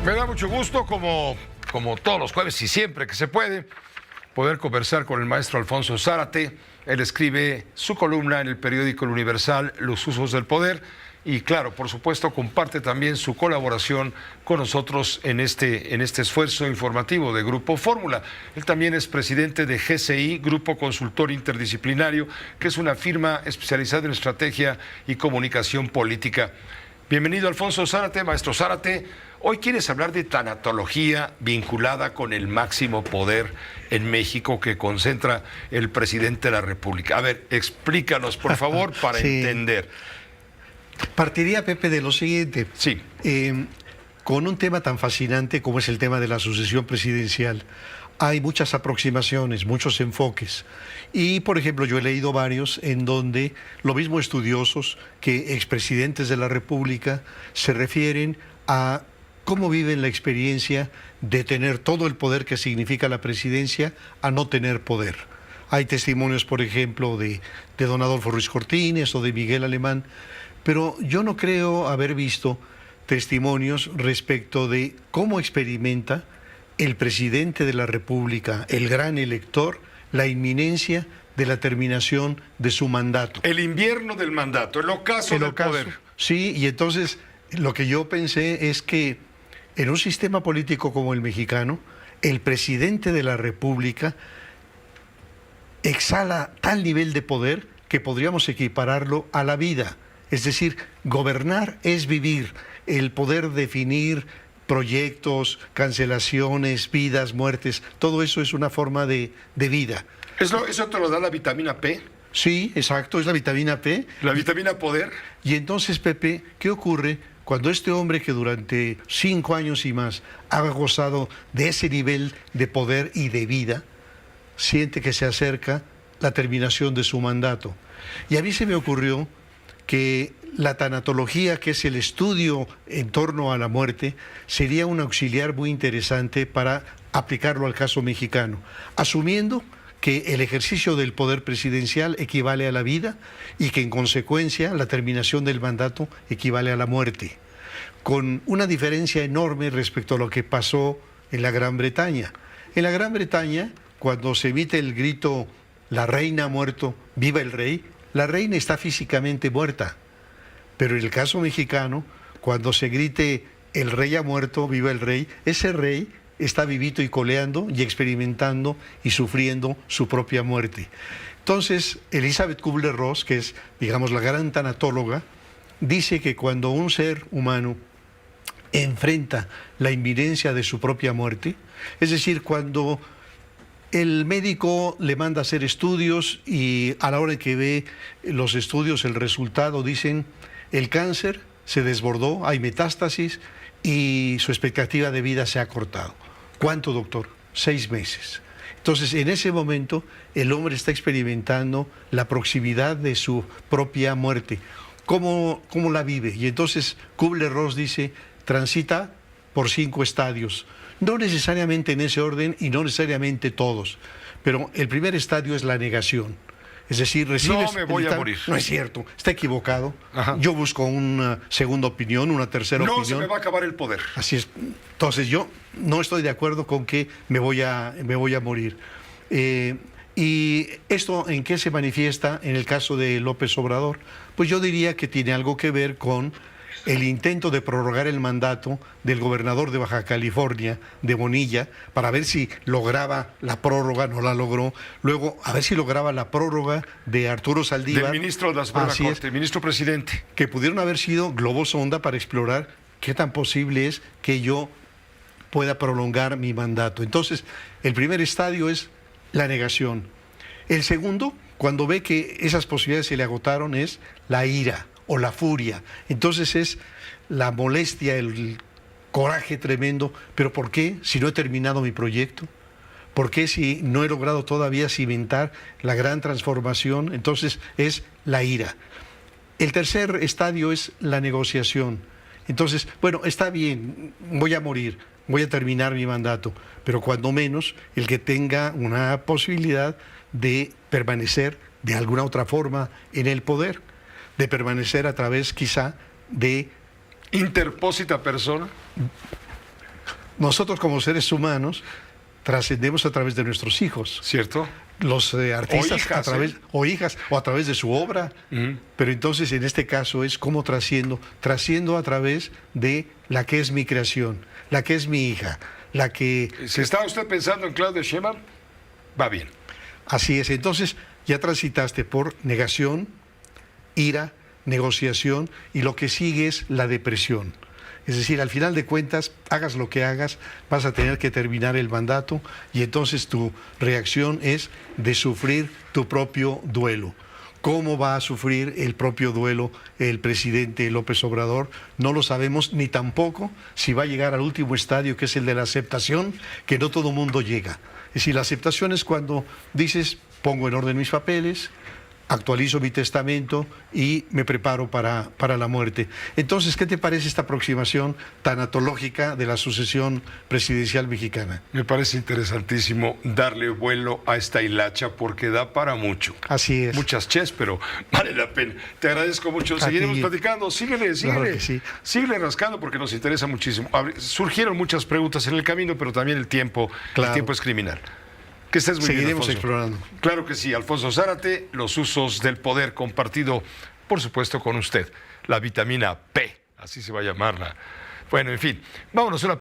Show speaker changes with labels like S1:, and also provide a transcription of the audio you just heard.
S1: Me da mucho gusto, como todos los jueves y siempre que se puede, poder conversar con el maestro Alfonso Zárate. Él escribe su columna en el periódico El Universal, Los usos del poder, y claro, por supuesto, comparte también su colaboración con nosotros en este esfuerzo informativo de Grupo Fórmula. Él también es presidente de GCI, Grupo Consultor Interdisciplinario, que es una firma especializada en estrategia y comunicación política. Bienvenido, Alfonso Zárate. Maestro Zárate, hoy quieres hablar de tanatología vinculada con el máximo poder en México que concentra el presidente de la República. A ver, explícanos, por favor, para entender.
S2: Partiría, Pepe, de lo siguiente.
S1: Sí.
S2: Con un tema tan fascinante como es el tema de la sucesión presidencial, hay muchas aproximaciones, muchos enfoques. Y, por ejemplo, yo he leído varios en donde lo mismo estudiosos que expresidentes de la República se refieren a cómo viven la experiencia de tener todo el poder que significa la presidencia a no tener poder. Hay testimonios, por ejemplo, de don Adolfo Ruiz Cortines o de Miguel Alemán, pero yo no creo haber visto testimonios respecto de cómo experimenta el presidente de la República, el gran elector, la inminencia de la terminación de su mandato.
S1: El invierno del mandato, el ocaso del poder.
S2: Sí, y entonces lo que yo pensé es que en un sistema político como el mexicano, el presidente de la República exhala tal nivel de poder que podríamos equipararlo a la vida. Es decir, gobernar es vivir, el poder definir proyectos, cancelaciones, vidas, muertes, todo eso es una forma de vida.
S1: ¿Eso te lo da la vitamina P?
S2: Sí, exacto, es la vitamina P.
S1: ¿La vitamina poder?
S2: Y entonces, Pepe, ¿qué ocurre cuando este hombre que durante 5 años y más ha gozado de ese nivel de poder y de vida, siente que se acerca la terminación de su mandato? Y a mí se me ocurrió que la tanatología, que es el estudio en torno a la muerte, sería un auxiliar muy interesante para aplicarlo al caso mexicano, asumiendo que el ejercicio del poder presidencial equivale a la vida y que en consecuencia la terminación del mandato equivale a la muerte, con una diferencia enorme respecto a lo que pasó en la Gran Bretaña. En la Gran Bretaña, cuando se emite el grito "La reina ha muerto, viva el rey", la reina está físicamente muerta, pero en el caso mexicano, cuando se grite "El rey ha muerto, viva el rey", ese rey está vivito y coleando y experimentando y sufriendo su propia muerte. Entonces, Elizabeth Kubler-Ross, que es, digamos, la gran tanatóloga, dice que cuando un ser humano enfrenta la inminencia de su propia muerte, es decir, cuando el médico le manda a hacer estudios y a la hora que ve los estudios, el resultado, dicen: el cáncer se desbordó, hay metástasis y su expectativa de vida se ha cortado. ¿Cuánto, doctor? 6 meses. Entonces, en ese momento, el hombre está experimentando la proximidad de su propia muerte. ¿Cómo la vive? Y entonces Kubler-Ross dice: transita por 5 estadios. No necesariamente en ese orden y no necesariamente todos, pero el primer estadio es la negación. Es decir, recibes...
S1: No me voy a morir.
S2: No es cierto, está equivocado.
S1: Ajá.
S2: Yo busco una segunda opinión, una tercera opinión.
S1: No se me va a acabar el poder.
S2: Así es. Entonces yo no estoy de acuerdo con que me voy a morir. ¿Y esto en qué se manifiesta en el caso de López Obrador? Pues yo diría que tiene algo que ver con el intento de prorrogar el mandato del gobernador de Baja California, de Bonilla, para ver si lograba la prórroga, no la logró. Luego, a ver si lograba la prórroga de Arturo Saldívar.
S1: Del ministro de la Suprema Corte, ministro presidente.
S2: Que pudieron haber sido globos sonda para explorar qué tan posible es que yo pueda prolongar mi mandato. Entonces, el primer estadio es la negación. El segundo, cuando ve que esas posibilidades se le agotaron, es la ira o la furia. Entonces es la molestia, el coraje tremendo. ¿Pero por qué si no he terminado mi proyecto? ¿Por qué si no he logrado todavía cimentar la gran transformación? Entonces es la ira. El tercer estadio es la negociación. Entonces, bueno, está bien, voy a morir, voy a terminar mi mandato, pero cuando menos el que tenga una posibilidad de permanecer de alguna otra forma en el poder, de permanecer a través quizá de...
S1: ¿Interpósita persona?
S2: nosotros como seres humanos trascendemos a través de nuestros hijos.
S1: ¿Cierto?
S2: Los artistas
S1: O hijas,
S2: a través, o hijas, o a través de su obra. Pero entonces en este caso es cómo trasciendo a través de la que es mi creación, la que es mi hija, la que...
S1: Si está usted pensando en Claudia Sheinbaum, va bien.
S2: Así es, entonces ya transitaste por negación, ira, negociación, y lo que sigue es la depresión. Es decir, al final de cuentas, hagas lo que hagas, vas a tener que terminar el mandato, y entonces tu reacción es de sufrir tu propio duelo. ¿Cómo va a sufrir el propio duelo el presidente López Obrador? No lo sabemos, ni tampoco si va a llegar al último estadio, que es el de la aceptación, que no todo mundo llega. Es decir, la aceptación es cuando dices, pongo en orden mis papeles, actualizo mi testamento y me preparo para la muerte. Entonces, ¿qué te parece esta aproximación tanatológica de la sucesión presidencial mexicana?
S1: Me parece interesantísimo darle vuelo a esta hilacha porque da para mucho.
S2: Así es.
S1: Muchas ches, pero vale la pena. Te agradezco mucho. Seguiremos platicando. Síguele.
S2: Claro que sí.
S1: Síguele rascando porque nos interesa muchísimo. Surgieron muchas preguntas en el camino, pero también el tiempo es criminal. Que estés muy bien,
S2: Seguiremos
S1: Alfonso.
S2: explorando.
S1: Claro que sí, Alfonso Zárate, los usos del poder compartido, por supuesto, con usted. La vitamina P, así se va a llamarla. Bueno, en fin, vámonos a una